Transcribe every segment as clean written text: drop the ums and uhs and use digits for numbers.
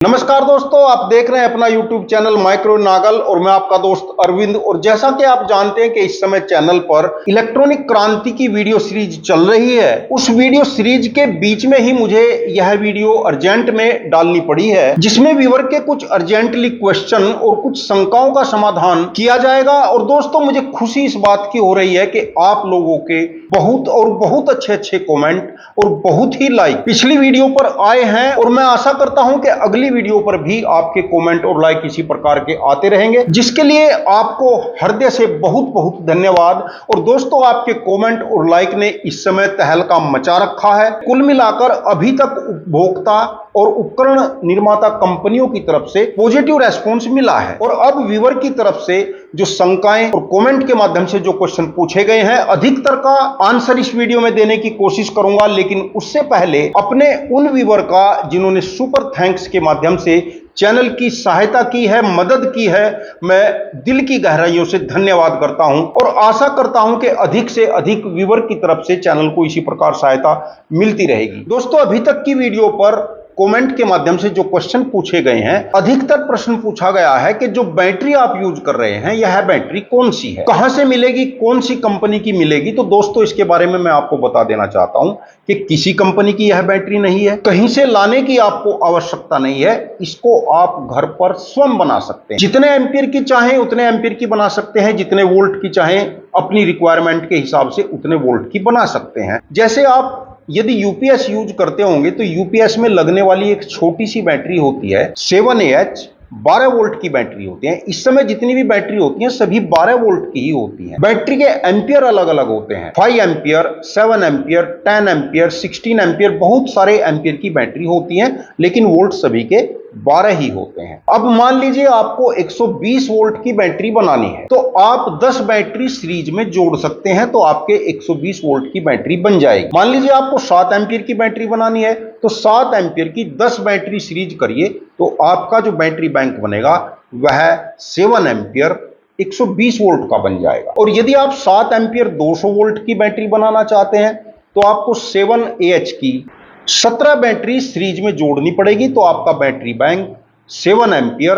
नमस्कार दोस्तों, आप देख रहे हैं अपना YouTube चैनल माइक्रो नागल और मैं आपका दोस्त अरविंद। और जैसा कि आप जानते हैं कि इस समय चैनल पर इलेक्ट्रॉनिक क्रांति की वीडियो सीरीज चल रही है। उस वीडियो सीरीज के बीच में ही मुझे यह वीडियो अर्जेंट में डालनी पड़ी है, जिसमें व्यूअर के कुछ अर्जेंटली क्वेश्चन और कुछ शंकाओं का समाधान किया जाएगा। और दोस्तों, मुझे खुशी इस बात की हो रही है कि आप लोगों के बहुत अच्छे कमेंट और बहुत ही लाइक पिछली वीडियो पर आए हैं। और मैं आशा करता हूं कि अगली वीडियो पर भी आपके कमेंट और लाइक इसी प्रकार के आते रहेंगे, जिसके लिए आपको हृदय से बहुत धन्यवाद। और दोस्तों, आपके कमेंट और लाइक ने इस समय तहलका मचा रखा है। कुल मिलाकर अभी तक उपभोक्ता और उपकरण निर्माता कंपनियों की तरफ से पॉजिटिव रेस्पॉन्स मिला है। और अब व्यूअर की तरफ से जो शंकाएं और कमेंट के माध्यम से जो क्वेश्चन पूछे गए हैं, अधिकतर का आंसर इस वीडियो में देने की कोशिश करूंगा। लेकिन उससे पहले अपने उन व्यूअर का जिन्होंने सुपर थैंक्स के माध्यम से चैनल की सहायता की है, मदद की है, मैं दिल की गहराइयों से धन्यवाद करता हूं। और आशा करता हूं कि अधिक से अधिक व्यूअर की तरफ से चैनल को इसी प्रकार सहायता मिलती रहेगी। दोस्तों, अभी तक की वीडियो पर कमेंट के माध्यम से जो क्वेश्चन पूछे गए हैं, अधिकतर प्रश्न पूछा गया है कि जो बैटरी आप यूज कर रहे हैं, यह बैटरी कौन सी है, कहां से मिलेगी, कौन सी कंपनी की मिलेगी। तो दोस्तों, इसके बारे में मैं आपको बता देना चाहता हूं कि किसी कंपनी की यह बैटरी नहीं है, कहीं से लाने की आपको आवश्यकता नहीं है। इसको आप घर पर स्वयं बना सकते हैं। जितने एम्पीयर की चाहें उतने एम्पीयर की बना सकते हैं, जितने वोल्ट की चाहें अपनी रिक्वायरमेंट के हिसाब से उतने वोल्ट की बना सकते हैं। जैसे आप यदि यूपीएस यूज करते होंगे तो यूपीएस में लगने वाली एक छोटी सी बैटरी होती है 7AH 12 वोल्ट की बैटरी होती है। इस समय जितनी भी बैटरी होती हैं सभी 12 वोल्ट की ही होती हैं। बैटरी के एम्पियर अलग अलग होते हैं, 5 एम्पियर, 7 एम्पियर, 10 एम्पियर, 16 एम्पियर, बहुत सारे एम्पियर की बैटरी होती हैं, लेकिन वोल्ट सभी के 12 ही होते हैं। अब मान लीजिए आपको 120 वोल्ट की बैटरी बनानी है, तो आप 10 बैटरी सीरीज में जोड़ सकते हैं, तो आपके 120 वोल्ट की बैटरी बन जाएगी। मान लीजिए आपको 7 एम्पियर की बैटरी बनानी है, तो 7 एम्पियर की 10 बैटरी सीरीज करिए, तो आपका जो बैटरी बैंक बनेगा वह 7 एम्पियर 120 वोल्ट का बन जाएगा। और यदि आप 7 एम्पियर 200 वोल्ट की बैटरी बनाना चाहते हैं, तो आपको 7AH की 17 बैटरी सीरीज में जोड़नी पड़ेगी, तो आपका बैटरी बैंक 7 एम्पियर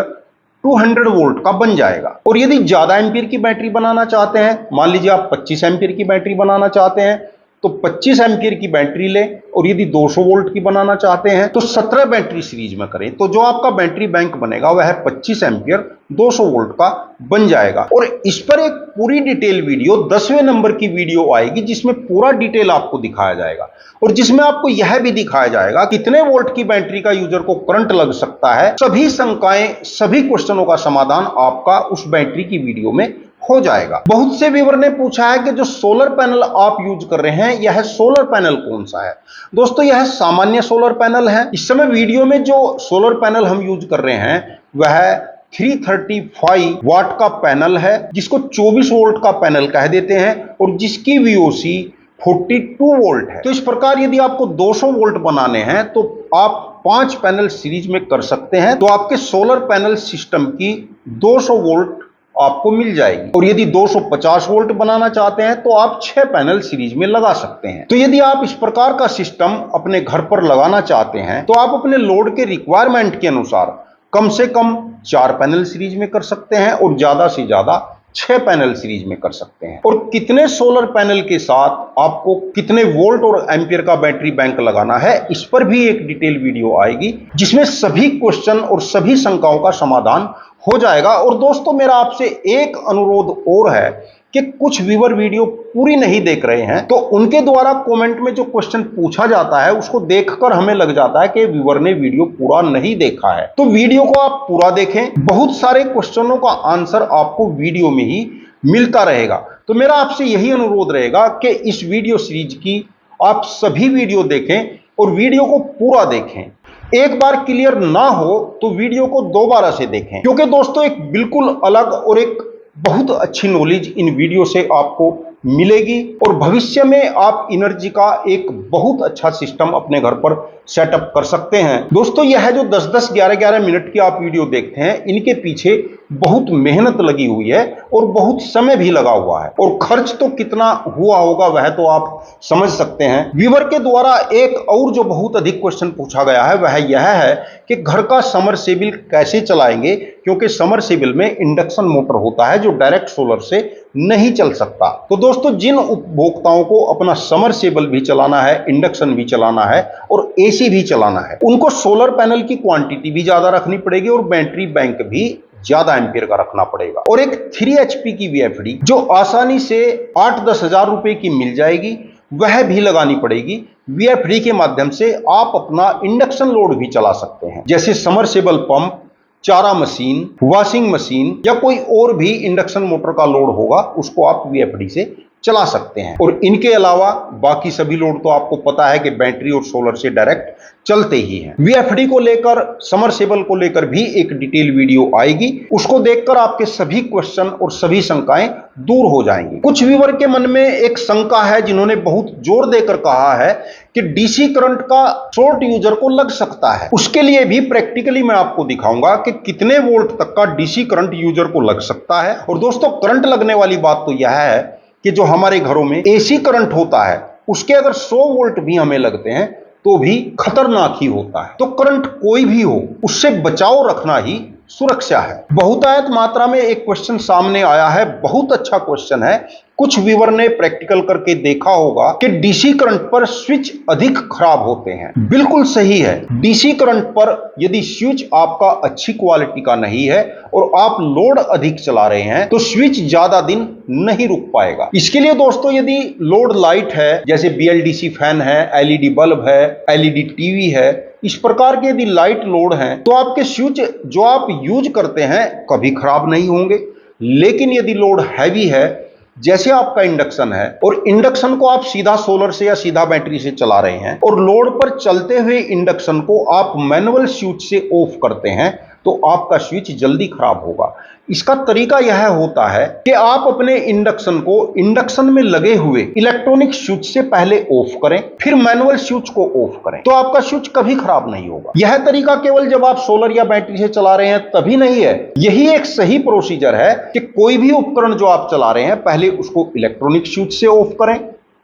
200 वोल्ट का बन जाएगा। और यदि ज्यादा एम्पियर की बैटरी बनाना चाहते हैं, मान लीजिए आप 25 एम्पियर की बैटरी बनाना चाहते हैं, तो 25 एम्पियर की बैटरी लें। और यदि 200 वोल्ट की बनाना चाहते हैं तो 17 बैटरी सीरीज में करें, तो जो आपका बैटरी बैंक बनेगा वह 25 एम्पियर 200 वोल्ट का बन जाएगा। और इस पर एक पूरी डिटेल वीडियो 10वें नंबर की वीडियो आएगी, जिसमें पूरा डिटेल आपको दिखाया जाएगा और जिसमें आपको यह भी दिखाया जाएगा कितने वोल्ट की बैटरी का यूजर को करंट लग सकता है। सभी शंकाएं, सभी क्वेश्चनों का समाधान आपका उस बैटरी की वीडियो में हो जाएगा। बहुत से व्यूअर ने पूछा है कि जो सोलर पैनल आप यूज कर रहे हैं, यह सोलर पैनल कौन सा है। दोस्तों, यह सामान्य सोलर पैनल है। इस समय वीडियो में जो सोलर पैनल हम यूज कर रहे हैं वह 335 वाट का पैनल है, जिसको 24 वोल्ट का पैनल कह देते हैं, और जिसकी VOC 42 वोल्ट है। तो इस प्रकार यदि आपको 200 वोल्ट बनाने हैं तो आप 5 पैनल सीरीज में कर सकते हैं, तो आपके सोलर पैनल सिस्टम की 200 वोल्ट आपको मिल जाएगी। और यदि 250 वोल्ट बनाना चाहते हैं तो आप 6 पैनल सीरीज में लगा सकते हैं। तो यदि आप इस प्रकार का सिस्टम अपने घर पर लगाना चाहते हैं, तो आप अपने लोड के रिक्वायरमेंट के अनुसार कम से कम 4 पैनल सीरीज में कर सकते हैं और ज्यादा से ज्यादा 6 पैनल सीरीज में कर सकते हैं। और कितने सोलर पैनल के साथ आपको कितने वोल्ट और एम्पियर का बैटरी बैंक लगाना है, इस पर भी एक डिटेल वीडियो आएगी, जिसमें सभी क्वेश्चन और सभी शंकाओं का समाधान हो जाएगा। और दोस्तों, मेरा आपसे एक अनुरोध और है कि कुछ व्यूअर वीडियो पूरी नहीं देख रहे हैं, तो उनके द्वारा कमेंट में जो क्वेश्चन पूछा जाता है उसको देखकर हमें लग जाता है कि व्यूअर ने वीडियो पूरा नहीं देखा है। तो वीडियो को आप पूरा देखें, बहुत सारे क्वेश्चनों का आंसर आपको वीडियो में ही मिलता रहेगा। तो मेरा आपसे यही अनुरोध रहेगा कि इस वीडियो सीरीज की आप सभी वीडियो देखें और वीडियो को पूरा देखें। एक बार क्लियर ना हो तो वीडियो को दोबारा से देखें, क्योंकि दोस्तों एक बिल्कुल अलग और एक बहुत अच्छी नॉलेज इन वीडियो से आपको मिलेगी और भविष्य में आप एनर्जी का एक बहुत अच्छा सिस्टम अपने घर पर सेटअप कर सकते हैं। दोस्तों, यह जो 10-10, 11-11 मिनट की आप वीडियो देखते हैं, इनके पीछे बहुत मेहनत लगी हुई है और बहुत समय भी लगा हुआ है, और खर्च तो कितना हुआ होगा वह तो आप समझ सकते हैं। व्यूअर के द्वारा एक और जो बहुत अधिक क्वेश्चन पूछा गया है वह यह है कि घर का समरसेबिल कैसे चलाएंगे, क्योंकि समरसेबिल में इंडक्शन मोटर होता है जो डायरेक्ट सोलर से नहीं चल सकता। तो दोस्तों, जिन उपभोक्ताओं को अपना समरसेबल भी चलाना है, इंडक्शन भी चलाना है और एसी भी चलाना है, उनको सोलर पैनल की क्वांटिटी भी ज्यादा रखनी पड़ेगी और बैटरी बैंक भी ज्यादा एम्पियर का रखना पड़ेगा। और एक 3 HP की वीएफडी जो आसानी से 8-10 हजार रुपए की मिल जाएगी, वह भी लगानी पड़ेगी। वीएफडी के माध्यम से आप अपना इंडक्शन लोड भी चला सकते हैं, जैसे समरसेबल पंप, चारा मशीन, वॉशिंग मशीन या कोई और भी इंडक्शन मोटर का लोड होगा, उसको आप वीएफडी से चला सकते हैं। और इनके अलावा बाकी सभी लोड तो आपको पता है कि बैटरी और सोलर से डायरेक्ट चलते ही हैं। वीएफडी को लेकर, समरसेबल को लेकर भी एक डिटेल वीडियो आएगी, उसको देखकर आपके सभी क्वेश्चन और सभी शंकाएं दूर हो जाएंगी। कुछ व्यूअर के मन में एक शंका है, जिन्होंने बहुत जोर देकर कहा है कि डीसी करंट का शॉर्ट यूजर को लग सकता है। उसके लिए भी प्रैक्टिकली मैं आपको दिखाऊंगा कि कितने वोल्ट तक का डीसी करंट यूजर को लग सकता है। और दोस्तों, करंट लगने वाली बात तो यह है कि जो हमारे घरों में एसी करंट होता है, उसके अगर 100 वोल्ट भी हमें लगते हैं तो भी खतरनाक ही होता है। तो करंट कोई भी हो, उससे बचाव रखना ही सुरक्षा है। बहुतायत मात्रा में एक क्वेश्चन सामने आया है, बहुत अच्छा क्वेश्चन है। कुछ व्यूअर ने प्रैक्टिकल करके देखा होगा कि डीसी करंट पर स्विच अधिक खराब होते हैं। बिल्कुल सही है। डीसी करंट पर यदि स्विच आपका अच्छी क्वालिटी का नहीं है और आप लोड अधिक चला रहे हैं, तो स्विच ज्यादा दिन नहीं रुक पाएगा। इसके लिए दोस्तों, यदि लोड लाइट है, जैसे बीएलडीसी फैन है, एलईडी बल्ब है, एलईडी टीवी है, इस प्रकार के यदि लाइट लोड हैं, तो आपके स्विच जो आप यूज करते हैं कभी खराब नहीं होंगे। लेकिन यदि लोड हैवी है, जैसे आपका इंडक्शन है, और इंडक्शन को आप सीधा सोलर से या सीधा बैटरी से चला रहे हैं, और लोड पर चलते हुए इंडक्शन को आप मैनुअल स्विच से ऑफ करते हैं, तो आपका स्विच जल्दी खराब होगा। इसका तरीका यह होता है कि आप अपने इंडक्शन को इंडक्शन में लगे हुए इलेक्ट्रॉनिक स्विच से पहले ऑफ करें, फिर मैनुअल स्विच को ऑफ करें, तो आपका स्विच कभी खराब नहीं होगा। यह तरीका केवल जब आप सोलर या बैटरी से चला रहे हैं तभी नहीं है, यही एक सही प्रोसीजर है कि कोई भी उपकरण जो आप चला रहे हैं, पहले उसको इलेक्ट्रॉनिक स्विच से ऑफ करें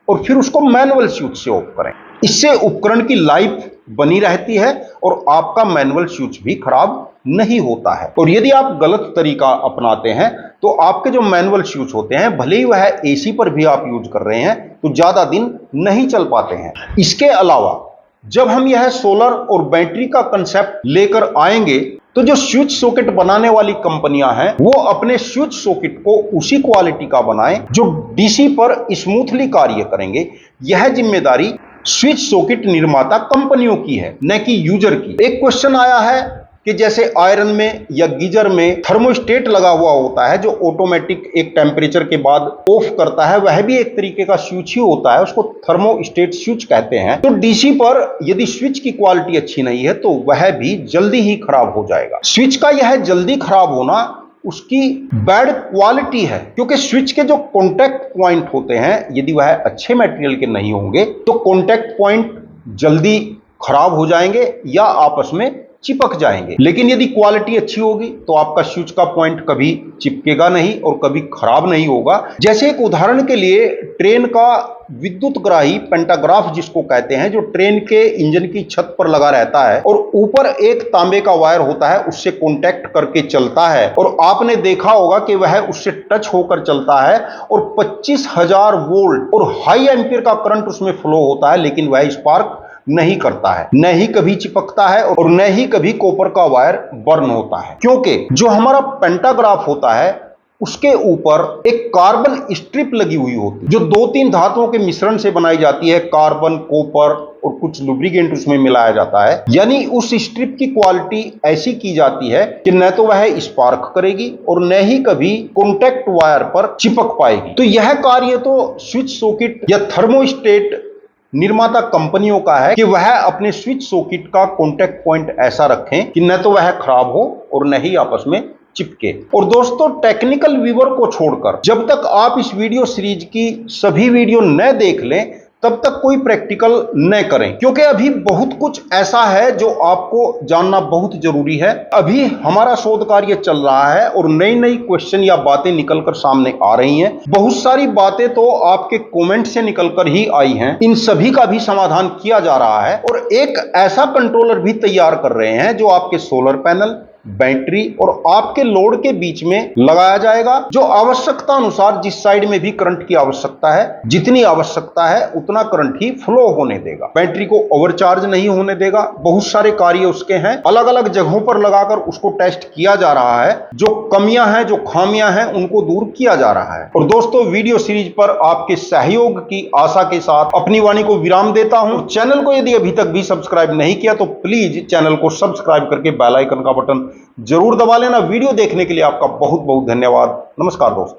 और फिर उसको मैनुअल स्विच से ऑफ करें। इससे उपकरण की लाइफ बनी रहती है और आपका मैनुअल स्विच भी खराब नहीं होता है। और यदि आप गलत तरीका अपनाते हैं, तो आपके जो मैनुअल स्विच होते हैं, भले ही वह एसी पर भी आप यूज कर रहे हैं, तो ज्यादा दिन नहीं चल पाते हैं। इसके अलावा जब हम यह सोलर और बैटरी का कंसेप्ट लेकर आएंगे, तो जो स्विच सॉकेट बनाने वाली कंपनियां हैं, वो अपने स्विच सॉकेट को उसी क्वालिटी का बनाएं जो डीसी पर स्मूथली कार्य करेंगे। यह जिम्मेदारी स्विच सॉकेट निर्माता कंपनियों की है, न कि यूजर की। एक क्वेश्चन आया है कि जैसे आयरन में या गीजर में थर्मोस्टेट लगा हुआ होता है, जो ऑटोमेटिक एक टेम्परेचर के बाद ऑफ करता है, वह भी एक तरीके का स्विच ही होता है, उसको थर्मोस्टेट स्विच कहते हैं। तो डीसी पर यदि स्विच की क्वालिटी अच्छी नहीं है, तो वह भी जल्दी ही खराब हो जाएगा। स्विच का यह जल्दी खराब होना उसकी बैड क्वालिटी है, क्योंकि स्विच के जो कॉन्टैक्ट पॉइंट होते हैं, यदि वह अच्छे मटेरियल के नहीं होंगे, तो कॉन्टैक्ट पॉइंट जल्दी खराब हो जाएंगे या आपस में चिपक जाएंगे। लेकिन यदि क्वालिटी अच्छी होगी, तो आपका स्विच का पॉइंट कभी चिपकेगा नहीं और कभी खराब नहीं होगा। जैसे एक उदाहरण के लिए, ट्रेन का विद्युत ग्राही पेंटाग्राफ जिसको कहते हैं, जो ट्रेन के इंजन की छत पर लगा रहता है और ऊपर एक तांबे का वायर होता है, उससे कॉन्टैक्ट करके चलता है, और आपने देखा होगा कि वह उससे टच होकर चलता है और 25,000 वोल्ट और हाई एम्पीयर का करंट उसमें फ्लो होता है, लेकिन वह स्पार्क नहीं करता है, न ही कभी चिपकता है और न ही कभी कॉपर का वायर बर्न होता है। क्योंकि जो हमारा पेंटाग्राफ होता है, उसके ऊपर एक कार्बन स्ट्रिप लगी हुई होती है, जो 2-3 धातुओं के मिश्रण से बनाई जाती है। कार्बन, कॉपर और कुछ लुब्रिकेंट उसमें मिलाया जाता है। यानी उस स्ट्रिप की क्वालिटी ऐसी की जाती है कि न तो वह स्पार्क करेगी और न ही कभी कॉन्टैक्ट वायर पर चिपक पाएगी। तो यह कार्य तो स्विच सॉकेट या थर्मोस्टेट निर्माता कंपनियों का है कि वह अपने स्विच सॉकेट का कॉन्टैक्ट पॉइंट ऐसा रखें कि न तो वह खराब हो और न ही आपस में चिपके। और दोस्तों, टेक्निकल व्यूअर को छोड़कर जब तक आप इस वीडियो सीरीज की सभी वीडियो न देख लें तब तक कोई प्रैक्टिकल न करें, क्योंकि अभी बहुत कुछ ऐसा है जो आपको जानना बहुत जरूरी है। अभी हमारा शोध कार्य चल रहा है और नई नई क्वेश्चन या बातें निकलकर सामने आ रही हैं। बहुत सारी बातें तो आपके कमेंट से निकलकर ही आई हैं। इन सभी का भी समाधान किया जा रहा है और एक ऐसा कंट्रोलर भी तैयार कर रहे हैं जो आपके सोलर पैनल, बैटरी और आपके लोड के बीच में लगाया जाएगा, जो आवश्यकता अनुसार जिस साइड में भी करंट की आवश्यकता है, जितनी आवश्यकता है उतना करंट ही फ्लो होने देगा। बैटरी को ओवरचार्ज नहीं होने देगा। बहुत सारे कार्य उसके हैं, अलग अलग जगहों पर लगाकर उसको टेस्ट किया जा रहा है। जो कमियां हैं, जो खामियां हैं, उनको दूर किया जा रहा है। और दोस्तों, वीडियो सीरीज पर आपके सहयोग की आशा के साथ अपनी वाणी को विराम देता हूं। चैनल को यदि अभी तक भी सब्सक्राइब नहीं किया तो प्लीज चैनल को सब्सक्राइब करके बेल आइकन का बटन जरूर दबा लेना। वीडियो देखने के लिए आपका बहुत बहुत धन्यवाद। नमस्कार दोस्तों।